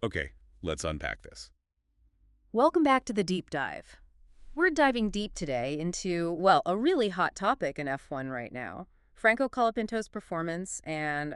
Okay, let's unpack this. Welcome back to the deep dive. We're diving deep today into, well, a really hot topic in F1 right now. Franco Colapinto's performance and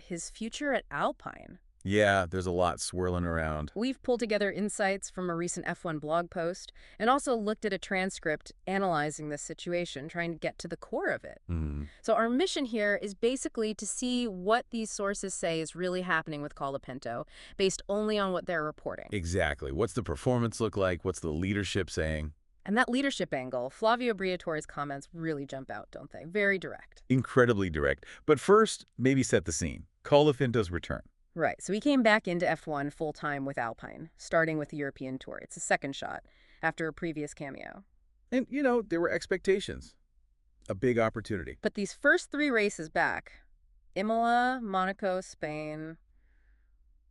his future at Alpine. Yeah, there's a lot swirling around. We've pulled together insights from a recent F1 blog post and also looked at a transcript analyzing this situation, trying to get to the core of it. Hmm. So our mission here is basically to see what these sources say is really happening with Colapinto based only on what they're reporting. Exactly. What's the performance look like? What's the leadership saying? And that leadership angle, Flavio BRIATORE'S comments really jump out, don't they? Very direct. Incredibly direct. But first, maybe set the scene. Colapinto's return. Right, so he came back into F1 full-time with Alpine, starting with the European Tour. It's a second shot after a previous cameo. And, there were expectations. A big opportunity. But these first three races back, Imola, Monaco, Spain,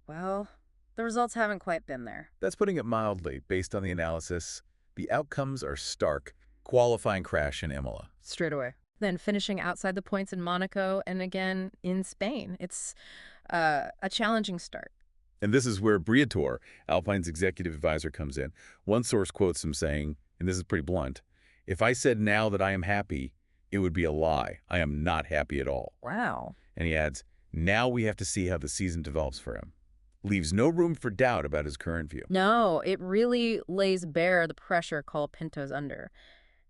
well, the results haven't quite been there. That's putting it mildly. Based on the analysis, the outcomes are stark. Qualifying crash in Imola. Straight away. Then finishing outside the points in Monaco and again in Spain. It's a challenging start. And this is where Briatore, Alpine's executive advisor, comes in. One source quotes him saying, and this is pretty blunt, "If I said now that I am happy, it would be a lie. I am not happy at all." Wow. And he adds, "Now we have to see how the season develops for him." Leaves no room for doubt about his current view. No, it really lays bare the pressure Colapinto's under.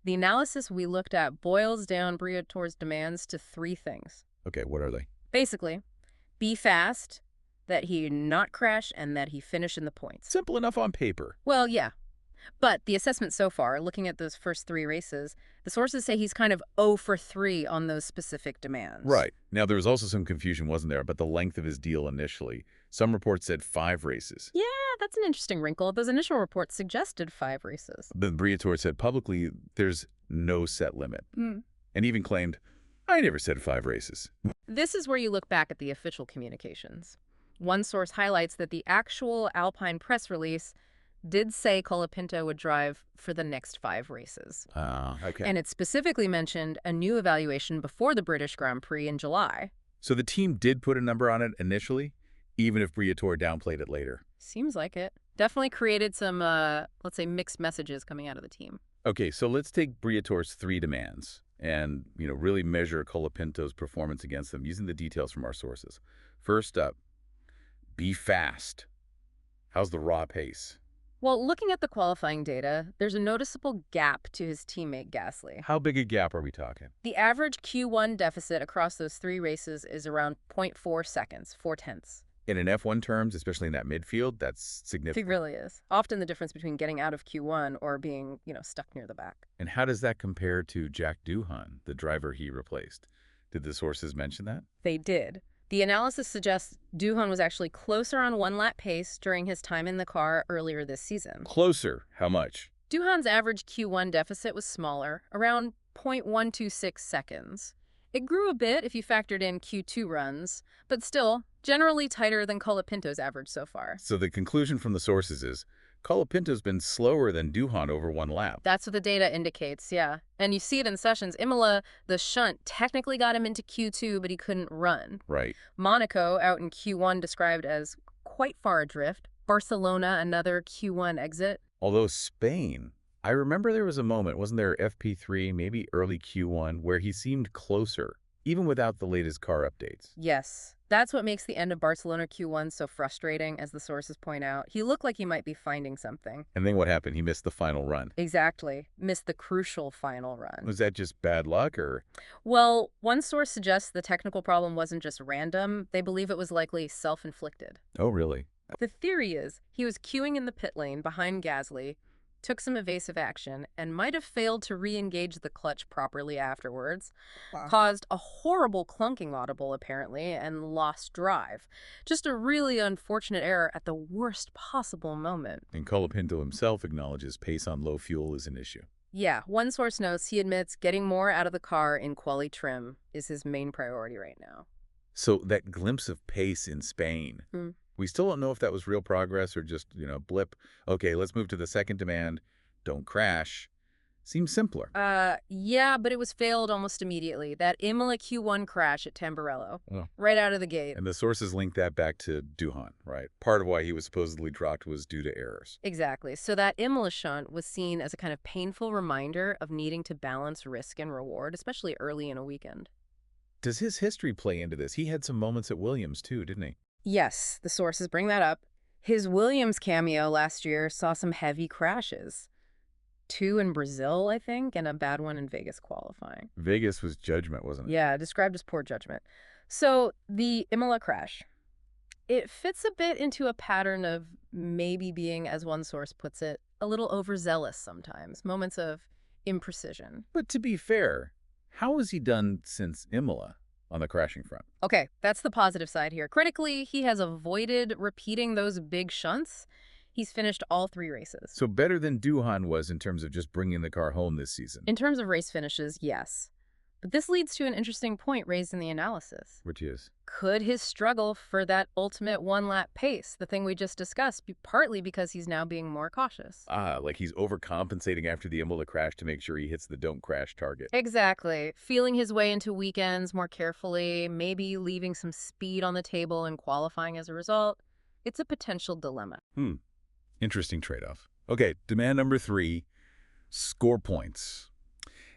The analysis we looked at boils down Briatore's demands to three things. Okay, what are they? Basically, be fast, that he not crash, and that he finish in the points. Simple enough on paper. Well, yeah. But the assessment so far, looking at those first three races, the sources say he's kind of 0 for 3 on those specific demands. Right. Now, there was also some confusion, wasn't there, about the length of his deal initially. Some reports said 5 races. Yeah, that's an interesting wrinkle. Those initial reports suggested 5 races. But Briatore said publicly there's no set limit. Mm. And even claimed, "I never said 5 races." This is where you look back at the official communications. One source highlights that the actual Alpine press release did say Colapinto would drive for the next 5 races. Okay. And it specifically mentioned a new evaluation before the British Grand Prix in July. So the team did put a number on it initially, even if Briatore downplayed it later. Seems like it. Definitely created some, let's say, mixed messages coming out of the team. Okay, so let's take Briatore's 3 demands and, really measure Colapinto's performance against them using the details from our sources. First up, be fast. How's the raw pace? Well, looking at the qualifying data, there's a noticeable gap to his teammate Gasly. How big a gap are we talking? The average Q1 deficit across those 3 races is around 0.4 seconds, 0.4. In an F1 terms, especially in that midfield, that's It significant. really is. Often the difference between getting out of Q1 or being, stuck near the back. And how does that compare to Jack DOOHAN, the driver he replaced? Did the sources mention that? They did. The analysis suggests DOOHAN was actually closer on one-lap pace during his time in the car earlier this season. Closer. How much? DOOHAN's average Q1 deficit was smaller, around 0.126 seconds. It grew a bit if you factored in Q2 runs, but still, generally tighter than Colapinto's average so far. So the conclusion from the sources is Colapinto's been slower than DOOHAN over 1 lap. That's what the data indicates, yeah. And you see it in sessions. Imola, the shunt, technically got him into Q2, but he couldn't run. Right. Monaco, out in Q1, described as quite far adrift. Barcelona, another Q1 exit. Although Spain, I remember there was a moment, wasn't there, FP3, maybe early Q1, where he seemed closer, even without the latest car updates. Yes, that's what makes the end of Barcelona Q1 so frustrating, as the sources point out. He looked like he might be finding something. And then what happened? He missed the final run. Exactly. Missed the crucial final run. Was that just bad luck, or? Well, one source suggests the technical problem wasn't just random. They believe it was likely self-inflicted. Oh, really? The theory is he was queuing in the pit lane behind Gasly, took some evasive action, and might have failed to re-engage the clutch properly afterwards, caused a horrible clunking audible, apparently, and lost drive. Just a really unfortunate error at the worst possible moment. And Colapinto himself acknowledges pace on low fuel is an issue. Yeah, one source notes he admits getting more out of the car in quali trim is his main priority right now. So that glimpse of pace in Spain, we still don't know if that was real progress or just, blip. Okay, let's move to the second demand. Don't crash. Seems simpler. Yeah, but it was failed almost immediately. That Imola Q1 crash at Tamburello, Oh. right out of the gate. And the sources link that back to DOOHAN, right? Part of why he was supposedly dropped was due to errors. Exactly. So that Imola shunt was seen as a kind of painful reminder of needing to balance risk and reward, especially early in a weekend. Does his history play into this? He had some moments at Williams, too, didn't he? Yes, the sources bring that up. His Williams cameo last year saw some heavy crashes. 2 in Brazil, I think, and a bad one in Vegas qualifying. Vegas was judgment, wasn't it? Yeah, described as poor judgment. So the Imola crash, it fits a bit into a pattern of maybe being, as one source puts it, a little overzealous sometimes, moments of imprecision. But to be fair, how has he done since Imola on the crashing front? Okay, that's the positive side here. Critically, he has avoided repeating those big shunts. He's finished all 3 races. So better than DOOHAN was in terms of just bringing the car home this season. In terms of race finishes, yes. But this leads to an interesting point raised in the analysis. Which is? Could his struggle for that ultimate one-lap pace, the thing we just discussed, be partly because he's now being more cautious? Like he's overcompensating after the Imola crash to make sure he hits the don't crash target. Exactly. Feeling his way into weekends more carefully, maybe leaving some speed on the table and qualifying as a result. It's a potential dilemma. Interesting trade-off. Okay, demand number 3, score points.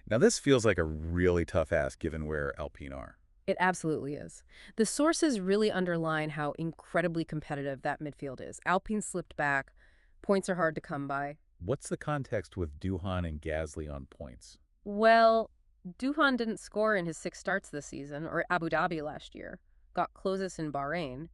Now this feels like a really tough ask given where Alpine are. It absolutely is. The sources really underline how incredibly competitive that midfield is. Alpine slipped back. Points are hard to come by. What's the context with DOOHAN and Gasly on points? Well, DOOHAN didn't score in his 6 starts this season, or Abu Dhabi last year. Got closest in Bahrain.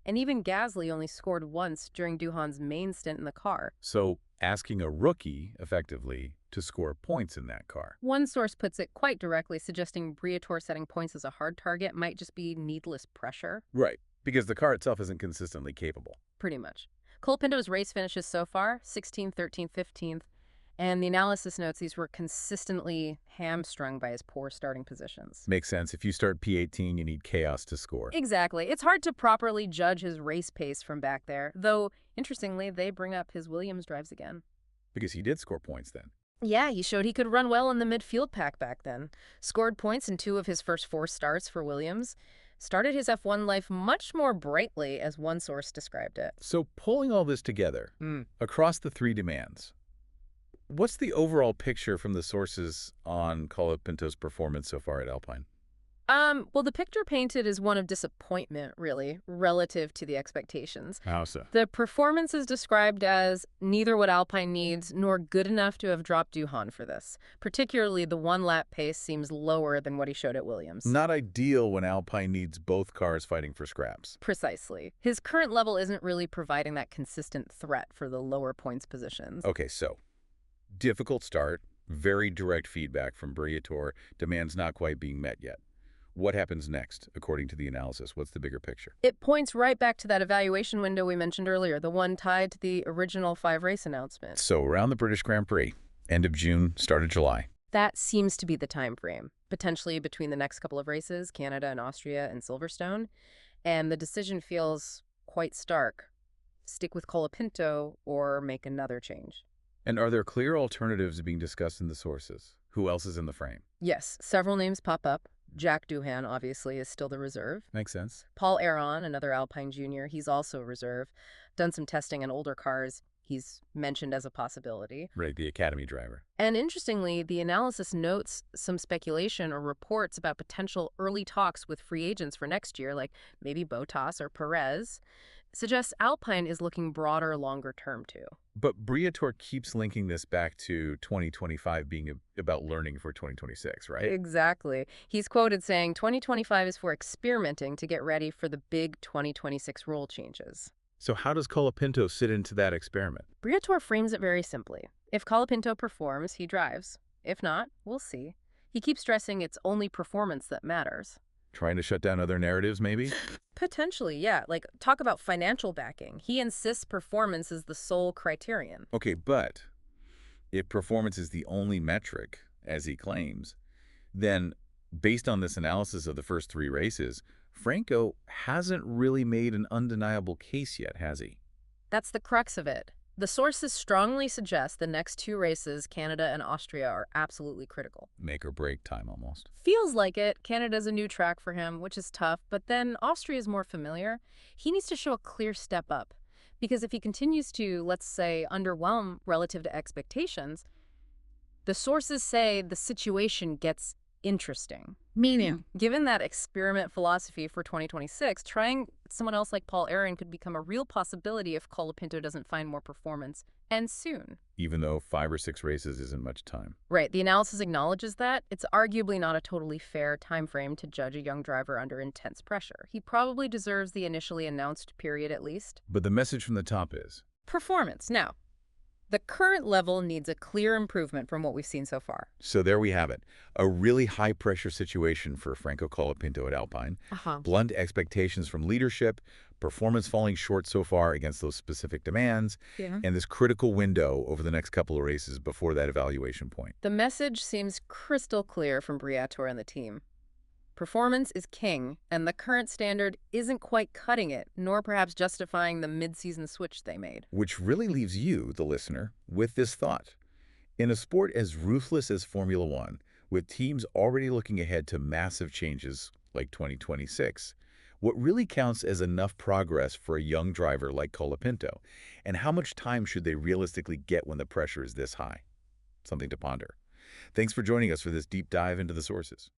And even Gasly only scored once during DOOHAN's main stint in the car. So asking a rookie, effectively, to score points in that car. One source puts it quite directly, suggesting Briatore setting points as a hard target might just be needless pressure. Right, because the car itself isn't consistently capable. Pretty much. Colapinto's race finishes so far, 16th, 13th, 15th, and the analysis notes these were consistently hamstrung by his poor starting positions. Makes sense. If you start P18, you need chaos to score. Exactly. It's hard to properly judge his race pace from back there, though, interestingly, they bring up his Williams drives again. Because he did score points then. Yeah, he showed he could run well in the midfield pack back then. Scored points in 2 of his first 4 starts for Williams. Started his F1 life much more brightly, as one source described it. So pulling all this together, across the 3 demands, what's the overall picture from the sources on Colapinto's performance so far at Alpine? Well, the picture painted is one of disappointment, really, relative to the expectations. How so? The performance is described as neither what Alpine needs nor good enough to have dropped DOOHAN for this. Particularly, the one-lap pace seems lower than what he showed at Williams. Not ideal when Alpine needs both cars fighting for scraps. Precisely. His current level isn't really providing that consistent threat for the lower points positions. Okay, so difficult start, very direct feedback from Briatore, demands not quite being met yet. What happens next, according to the analysis? What's the bigger picture? It points right back to that evaluation window we mentioned earlier, the one tied to the original 5-race announcement. So around the British Grand Prix, end of June, start of July. That seems to be the time frame, potentially between the next couple of races, Canada and Austria and Silverstone. And the decision feels quite stark. Stick with Colapinto or make another change. And are there clear alternatives being discussed in the sources? Who else is in the frame? Yes, several names pop up. Jack DOOHAN, obviously, is still the reserve. Makes sense. Paul Aron, another Alpine junior, he's also reserve. Done some testing on older cars. He's mentioned as a possibility. Right, the academy driver. And interestingly, the analysis notes some speculation or reports about potential early talks with free agents for next year, like maybe Bottas or Perez. Suggests Alpine is looking broader longer term, too. But Briatore keeps linking this back to 2025 being about learning for 2026, right? Exactly. He's quoted saying 2025 is for experimenting to get ready for the big 2026 rule changes. So how does Colapinto sit into that experiment? Briatore frames it very simply. If Colapinto performs, he drives. If not, we'll see. He keeps stressing it's only performance that matters. Trying to shut down other narratives, maybe? Potentially, yeah. Like, talk about financial backing. He insists performance is the sole criterion. Okay, but if performance is the only metric, as he claims, then based on this analysis of the first 3 races, Franco hasn't really made an undeniable case yet, has he? That's the crux of it. The sources strongly suggest the next two races, Canada and Austria, are absolutely critical. Make or break time almost. Feels like it. Canada's a new track for him, which is tough, but then Austria is more familiar. He needs to show a clear step up, because if he continues to, let's say, underwhelm relative to expectations, the sources say the situation gets interesting. Meaning? Given that experiment philosophy for 2026, trying someone else like Paul Aaron could become a real possibility if Colapinto doesn't find more performance, and soon. Even though 5 or 6 races isn't much time. Right, the analysis acknowledges that. It's arguably not a totally fair time frame to judge a young driver under intense pressure. He probably deserves the initially announced period at least. But the message from the top is? Performance. Now, the current level needs a clear improvement from what we've seen so far. So there we have it. A really high-pressure situation for Franco Colapinto at Alpine. Blunt expectations from leadership, performance falling short so far against those specific demands, and this critical window over the next couple of races before that evaluation point. The message seems crystal clear from Briatore and the team. Performance is king, and the current standard isn't quite cutting it, nor perhaps justifying the mid-season switch they made. Which really leaves you, the listener, with this thought. In a sport as ruthless as Formula One, with teams already looking ahead to massive changes like 2026, what really counts as enough progress for a young driver like Colapinto? And how much time should they realistically get when the pressure is this high? Something to ponder. Thanks for joining us for this deep dive into the sources.